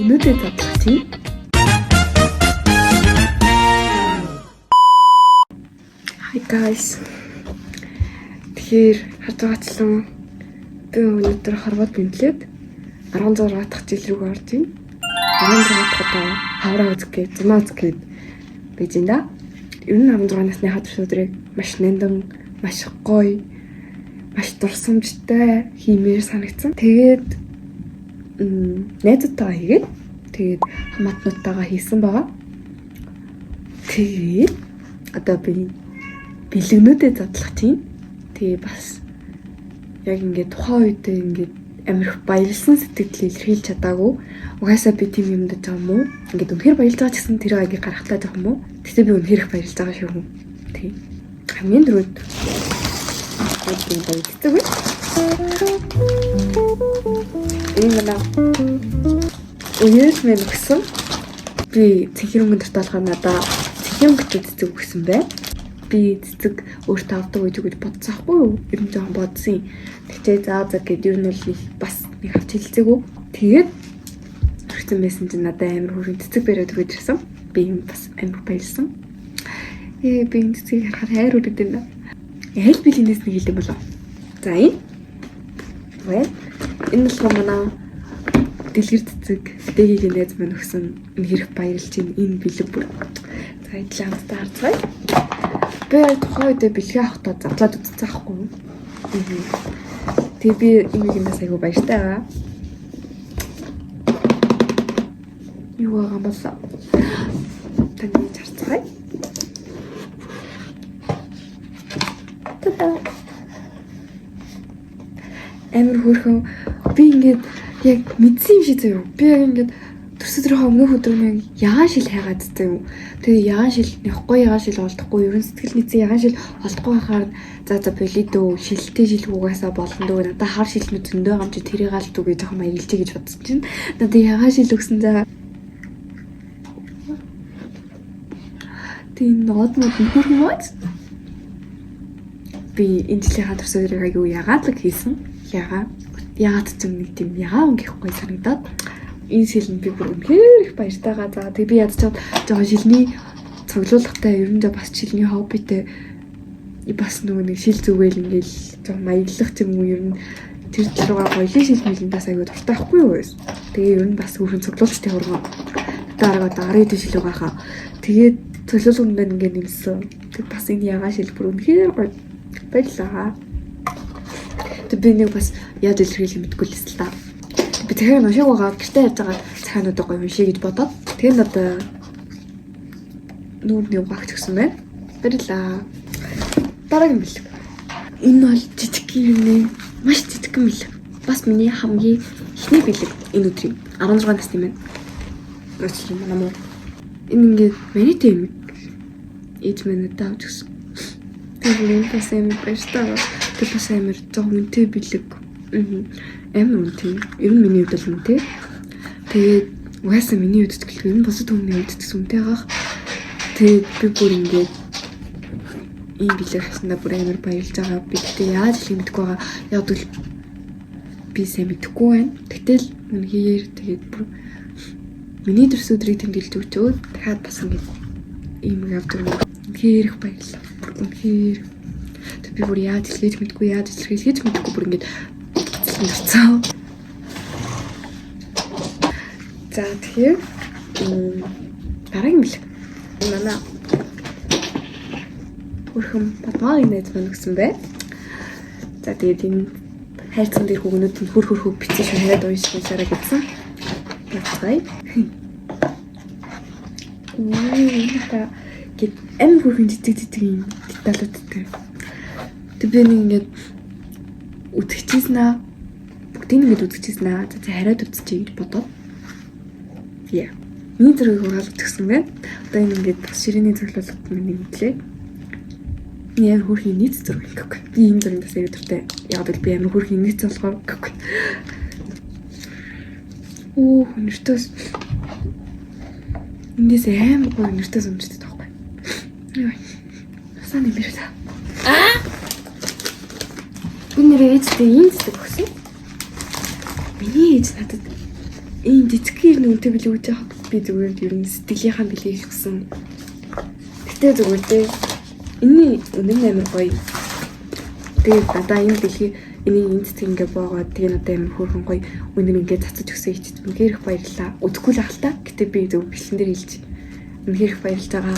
өнөөдөр задлах тийм. Hi guys. Тэгэхээр харж байгаачлан би өнөөдөр Хорват бэмтлээд 16 дахь жил рүү орж байна. 16 дахь одоо хавраа үзэх гээд зумаа үзэх гээд байж энэ да. Ер нь 16 насны хатар өдрийг маш нандин, маш гоё, маш дурсамжтай хиймээр санагдсан. Тэгээд найзтайгаа хийгээд тэгээд хамаатнуудтайгаа хийсэн байгаа. Тэгээд одоо би бэлгнүүдэд задлах тийм. Тэгээ бас яг ингээд тухайн үедээ ингээд амирх баярлсан сэтгэлээ илэрхийлж чадаагүй. Угаасаа би тийм юмд байгаа юм уу? Ингээд үнэхээр баярлж байгаа ч гэсэн тэр аягийг гаргахтаа байгаа юм уу? Тэгтээ би үнэхээр их баярлж байгаа шүү. Тийм. Хамгийн дөрөвд энэ баярлцдаг үү? Энэ манай үеэс мэн өгсөн. Би цэнхэр өнгөнд толгой надаа цэнхэр өнгөд цэцэг өгсөн бай. Би цэцэг өөртөө авдаг гэж үгэж бодсаахгүй юу? Ер нь жоохон бодсон. Тэгтээ заа гэд ер нь бол бас нэг авч хэлцээгүү. Тэгээд хүрсэн байсан чинь надад амар хүрэн цэцэг бариад өгöd ирсэн. Би юм бас амар баярлсан. Би энэ цэцгийг харахаар хайр үрээд байна. Ял билийнээс нэг хэлдэг болов. За энэ. Энэ болохоор манай дэлгэр цэцэг дэгийн найз маань өгсөн. Энэ хэрэг баярлж байна. Энэ бэлэг бүр. За идлээ хамтдаа харцгаая. Би тухайн үедээ бэлгээ авахдаа задлаад үзсэн аахгүй юу? Тэгээ би энэс айгу баяртай байгаа. Юу байгаа юм бол таны харцгаая. Тата. Амар хөөрхөн би ингээд яг мэдсэн юм шиг заяа. Би яг ингээд төрсөдрийнхөө өмнөх өдөр нь ягаан шил хайгаад заяа. Тэгээ ягаан шил нэхгүй ягаан шил олдохгүй ерөн сэтгэл нийцэн ягаан шил олдохгүй байхаар за болидөө шилтэй шилгүүгээсаа болно дөө надаа хар шилнүүд зөндөө байгаа юм чи тэрийг аль дүү гэж жоохон маягилчээ гэж бодсон чинь надаа ягаан шил өгсөн за тийм нот хөрмөж би энэ жилийн төрсөдрийг аягүй ягаад л хийсэн ягаад ч юм нэг тийм ягаан гэхгүй санагдаад энэ шилэнд би бүр үнэхээр их баяртайгаа. За тэг би ядчаад жоохон шилний цоглуулгатай ер нь бас шилний хоббитэй бас нөгөө нэг шил зүгээл ингээл жоохон маяглах юм уу ер нь тэр талруугаа гоёлын шил мэлэндээс аягүй дуртай байхгүй юу? Тэгээ ер нь бас өөрхөн цоглуулгатай хурган дараагаа дараагийн шил угаахаа. Тэгээд цоглуулганд ингээд нэмсэн. Тэг бас энэ ягаан шил бүр үнэхээр гоё баярлаа. Тэг би нэг бас яд илэрхийлэх мэдгүй л эсэл та. Би тэгэхээр уншиг байгаа гэртээ явж байгаа цахиануудаа гоё уншия гэж бодоод тэгээд надаа нүүрний угаагч өгсөн байна. Баярлаа. Дараагийн бэлэг. Энэ бол жижиг юм. Маш жижиг бэлэг. Бас миний хамгийн ихний бэлэг энэ өдрийн 16 насны маань. Өчигдөр манай муу. Энэ ингээд миний тэм. Ээж минь надад авч өгсөн. Тэгээд бас амар баяртай. Тэгээд бас амар жоохон үнэтэй бэлэг. Амар үнэтэй. Ер нь миний хувьд л үнэтэй. Тэгээд угаасаа миний хувьд гэлгүй энэ босод хүмүүний хувьд ч үнэтэй гах. Тэгээд би бүр ингээд ийм бэлэг хаснаа бүр амар баярлж байгаа. Би тэгтээ яаж хэлэх мэдэхгүй байгаа. Яг л би сайн мэдэхгүй байна. Тэгтэл үнэхээр тэгээд бүр миний төрс өдрийг тэмдэглэж өгчөөд дахиад бас ингээд ийм явдаг. Үнэхээр их баярлалаа. Үнэхээр тэг би бүр яаж хэлэх мэдэхгүй яаж хэлэх мэдэхгүй бүр ингээд нэрцээ. За тэгэхээр дараагийн бэлэг. Манай хөрхөн батмаагийн найз маань өгсөн бай. За тэгээд энэ хайрцан дээр хүүгнүүд нь хөрхөө бицээ шахаад уншсараа гэсэн. Бацгай. Та гэт амар хөрхөн жижиг юм деталуудтай. Тэг би нэг ингээд үтгчихсэн аа. Бүгдийг ингээд үтгчихсэн аа. За хараад үтчихье гэж бодоод. Яа. Миний зэрэг хураалт өгсөн байна. Одоо энэ ингээд бас ширээний цоглуулгад нэг мэдлээ. Яа хөрхийн нийт зураг гэхгүй. Би энэ зургийг бас аяа дуртай. Яг л би амар хөрхийн нийт цолгоо гэхгүй. Оо нэртөөс. Эндээс амар гоё нэртөөс өмчтэй таахгүй. Яа. Асан нэмэр та. Би нэрээ ээжтэй ийм зүйл өгсөн. Миний ээж надад ийм жижигхэн үнэтэй билүү гэж яхад би зүгээр ер нь сэтгэлийнхаа билээ хэлсэн. Гэтэ зүгээр дээ. Энийн үнэн амар гоё. Тэгээд надаа энэ дэлхий энийг энэ цэцэг ингээ боогоод тэгээ надаа амар хөөрхөн гоё үнэн ингээ цацаж өгсөн ичт үнээр их баярлаа. Өдөхгүй л ахaltaа. Гэтэ би зөв бэлэн дээр хэлж. Үнээр их баярлж байгаа.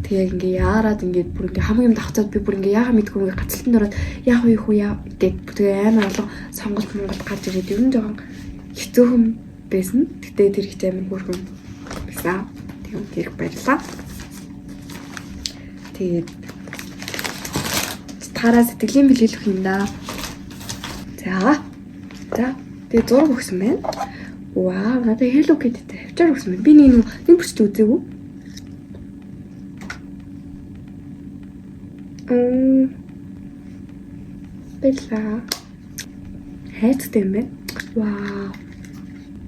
Тэгээ ингээ яарад ингээ бүр ингээ хамгийн юм давхцаад би бүр ингээ яага мэдгүй ингээ гацалтанд ороод яах вэ хүү яа гэд тэгээ амар олон сонголт гарч ирээд ер нь жоохон хэцүүхэн байсан. Гэтэ тэр их амар хөөрхөн байсан. Тэгээ үнээр их баярлаа. Тэгээд тараа сэтгэлийн билүүлэх юм да. За. Тэгээд зураг өгсөн байна. Вау, надад Hello Kitty-тэй авчаар өгсөн байна. Би нэг бүрч үзээгүй. Бэлла. Хайцтай юм байна. Вау.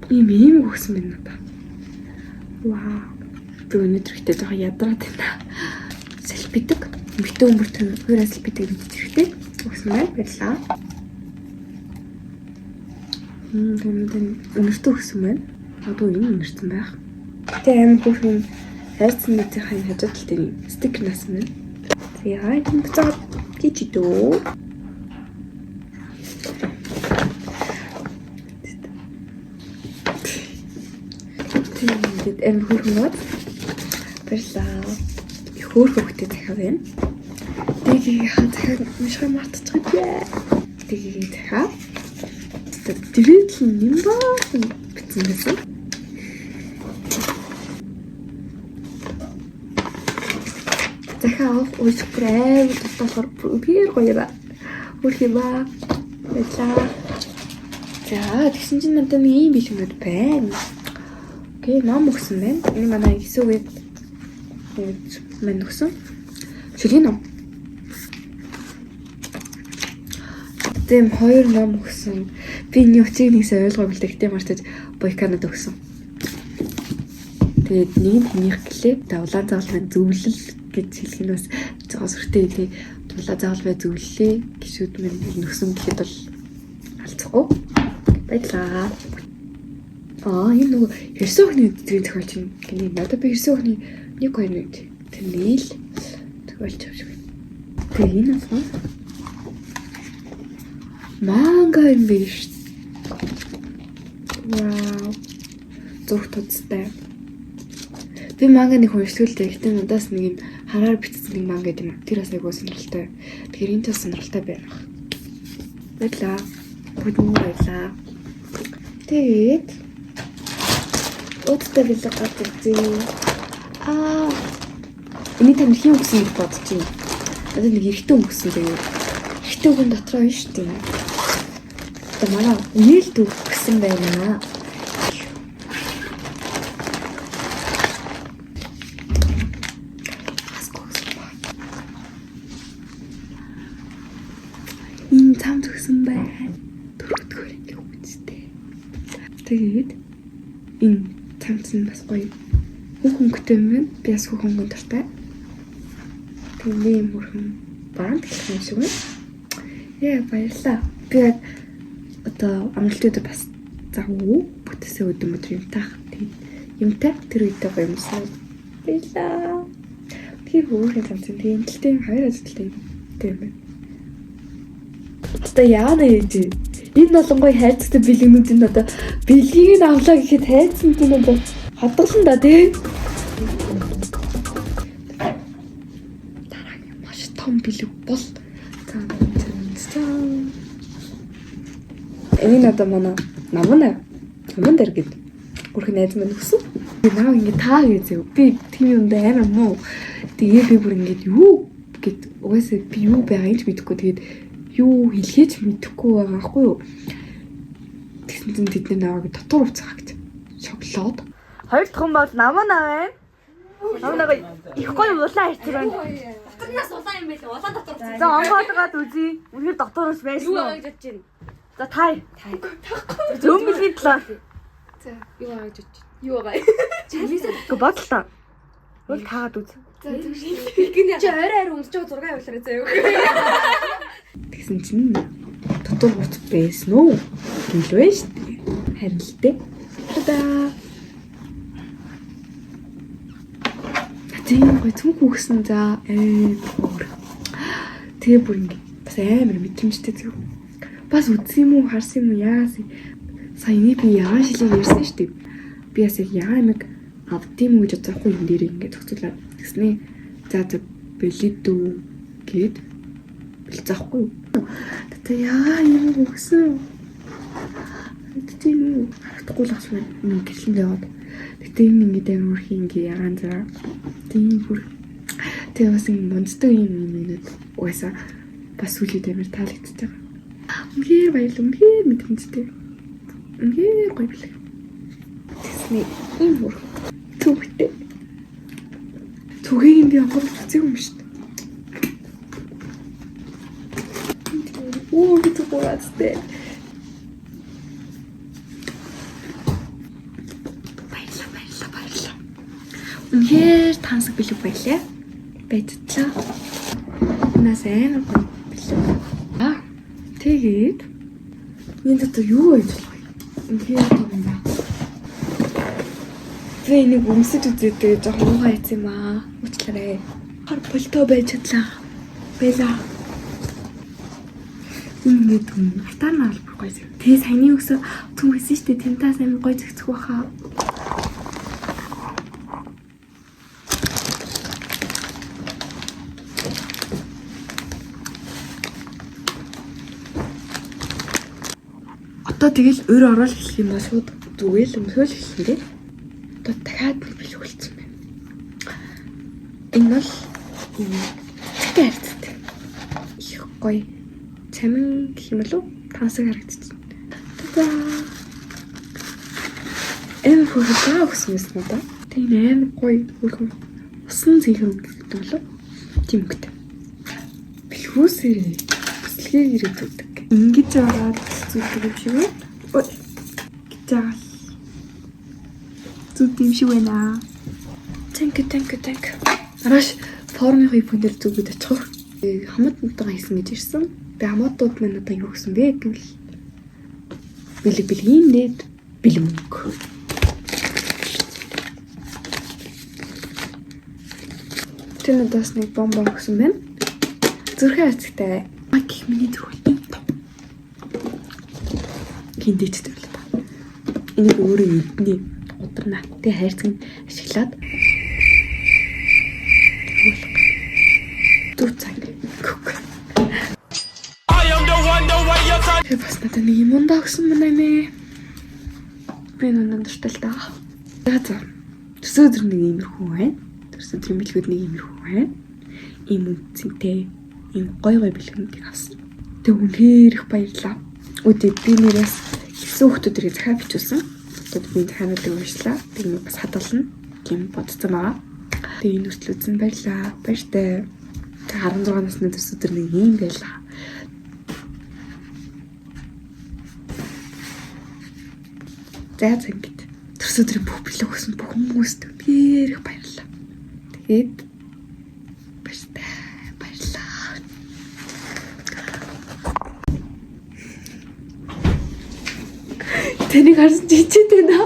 Ийм өгсөн байна надад. Вау. Би өнөөдөр ихтэй жоохон ядраад байна. Салбидаг. Эмхтэй өмөрт хоёроо салбидаг гэж хэрэгтэй. Өгсөн байна. Баярлалаа. Өнөртөө өгсөн байна. Одоо энэ өнөрсөн байх. Тэ амар хөөрхөн хайрцан мэдээхээ хажууд тал дээр стикер насан байна. Тэгээ энэ цаа кичидөө. Тэгээд амар хөөрхөн бод. Баярлалаа. Хөөх хөвгтэй захиа байна. Тэгээ захиа мишгаа мартчихъя. Тэгээ захиа. Дэрэтл юм баа битсэн байсан. Захиа ууш грэв тасгаар бүр гоё ба. Хөрх юм ба. Баярлаа. За тэгсэн чинь надад нэг юм бэлгүүд байна. Окей, ном өгсөн байна. Энэ манай хэсүүгээд мэн өгсөн. Шүлийн ном. Тэм хоёр ном өгсөн. Би энэ утсыг нэгсээ ойлгоогүй л тэгтээ мартаж бойканад өгсөн. Тэгээд нэг нь хэнийх гэлээ. Улаан загалмай зөвлөл гэж хэлэх нь бас зоос өртөө тий. Улаан загалмай зөвлөлээ гişүүд минь өгсөн гэхэд бол алцахгүй. Баярлаа. Энэ нөгөө хэрсэн өхний өдрийн тохиолч юм. Гэнэ надад би хэрсэн өхний нэг хоёр нэг тэнийг тохиолч авч байна. Тэгээ энэ аа манга юм биш. Вау. Зүрх тоцтой. Би манга нэг уншилгуултай. Гэтэ надаас нэг юм хараар бичсэн нэг манга гэдэг юм. Тэр бас айгуу сонирхолтой. Тэгэхээр энэ ч сонирхолтой байна. Баярлаа. Бүгд баярлаа. Тэгээд өдөртөө бэлэг гад үзье. Эний тань хин өгсөн гэж бодож байна. Надад нэг эрэгтэй өгсөн тэгээд эрэгтэй хүн дотроо нь шүү дээ. Одоо манай нээлт өгсөн байна. Энэ цамц өгсөн байна. Дөрөвдүгээр ингээ үстэй. Тэгээд энэ цамц нь бас гоё. Хөнгөтэй юм байна. Би бас хөнгөн дуртай. Тэгээ юм хөрхөн банд гэх юм шиг байна. Яа баярлаа. Би одоо амралтууд бас загвуу бүтээсээ өдөр юм таах. Юмтай тэр үедээ гоё юмсан. Баярлаа. Тэр хөөрхөн цамц тийм тэлтэй хоёр ажилттай юм байна. Одоо яана ээ. Энэ болонгой хайцтай бэлгэнүүдийн одоо бэлгийг нь авлаа гэхэд хайцсан тийм одоо хадгалсан да тий. Дараагийн маш том бэлэг бол энэ надад манай наман дээр гээд бүрхэн найз минь өгсөн. Би наа ингэ таа гэзээ. Би тийм юмд амар муу. Тэгээ би бүр ингэ юу гэд угаасаа би юу байгааг ч мэдэхгүй. Тэгээд юу хэлхээч мэдэхгүй байгаа хгүй юу. Тэгсэн чинь тэдний наваг дотор уцаа гэж. Шоколад. Хоёр дахь хүн бол наман байна. Намнаа их гоё улаан хайцаг байна. Доторноос улаан юм байл. Улаан дотор уцаа. За онгоодгаад үзье. Үнэхээр дотороос байсан уу? Юу гэж бодож байна? За тай. Зөмбөлний талаа. За юу гэж бодож байна? Юу байгаа? Гэхдээ бодлоо. Хөл таагаад үз. За тэгвэл чи орой унсч байгаа зураг явуулаарай заяа. Тэгсэн чинь дотор уц байсан уу? Гэлвэ шүү дээ. Харин л дээ. Та-да. Тийм гоё түнх үгсэн за бүр. Тэгээ бүр ингэ бас амар мэдрэмжтэй зүг. Бас үзсэн юм уу, харсан юм уу яасан. Саяны би ягаан шилийг ярьсан шүү дээ. Би бас яг ягаан нэг авдсан юм гэж бодохгүй юм дээр ингэ зохицуулаад гэснээ. За бэлэдүү гээд бэлцэхгүй. Тэгээ яа юм өгсөн. Тийм үү. Харахгүй л асуу юм гэрлэндээ яваад. Гэтэ энэ ингэдэй өөрхий ингээ ягаан заа. Тийм бүр. Тэгээ бас ингэ монцтой юм угаасаа бас үлээд амар таалагддаг. Үнхээр баярлалаа. Үнхээр мэдрэмжтэй. Үнхээр гоё билээ. Тэсний юм бүр. Түгтэй. Түгийг юм би онгоолж үзег юм шүү дээ. Оо би түгээрээ. Үнхээр тансаг бэлэг байлаа. Байцлаа. Нас амар гоё билээ. Тэгээд энэ дотор юу байж болох вэ? Үнхээр юм байна. Би нэг өмсөж үзээдээ жоохон муухай хийсэн юм аа. Уучлаарай. Хар болтоо байж чадлаа. Байлаа. Энэ түн артаар нь албар гоё зүг. Тэгээ саяны өсө түн хийсэн штэ тентаас амар гоё зэгцэх байхаа. Одоо тэгэл өөр орол хэлэх юм ба шууд зүгээл өмсөөл хэлсэн дээ. Одоо дахиад нэг бэлэг болчихсон байна. Энэ бол цэцтэй харцтай. Их гоё. Цамин гэх юм болов тансаг харагдчихсан. Та-да. Эм фото өгсөн юм да. Тэгээ амар гоё хөрхөн. Усан зэхэн гэдэг болов. Тийм үгтэй. Бэлгүүсээрээ бүслэгийг ирээд үздэг. Ингэж ороод зүгдэг юм шиг үү? Ой. Гитаа. Зүгд юм шиг байна. Thank you. Араш формын хипнэр зүгд очих. Хамт нутгаа хийсэн гэж ирсэн. Тэгээ хамаатууд маань одоо юу гэсэн бэ гэвэл бэлгийн нээд бэлмөнг. Тэр надаас нэг бомбо өгсөн байна. Зүрхэн хацтай. Гэх миний зүрхэл. Хиндээчтэй л та. Энийг өөрөө эдний ударна. Тэ хайрцаг ашиглаад дүүцаг. Бас надад нэг юм өгсөн байна нэ. Би нүн дуртай л даа. За. Төрсөн өдөр нэг иймэрхүү байна. Төрсөн өдрийн бэлгүүд нэг иймэрхүү байна. Ийм үнцэнтэй, ийм гоё бэлгүүдийг авсан. Тэг үнээр их баярлаа. Үгүй би нэрээс хэвсэн хүмүүсийг захиа бичүүлсэн. Тэгээд би захиануудыг уншлаа. Тэгээд бас хадгална гэм бодсон байгаа. Тэгээд энэ хүртэл үзсэн баярлаа. Баяртай. 16 насны төрсөн өдөр нэг юм байлаа. За ингэж төрсөн өдрийн бүх бэлэг өгсөн бүх хүмүүст үнээр их баярлалаа. Тэгээд баярлалаа. Тэнийг харсан жижигтэй наа.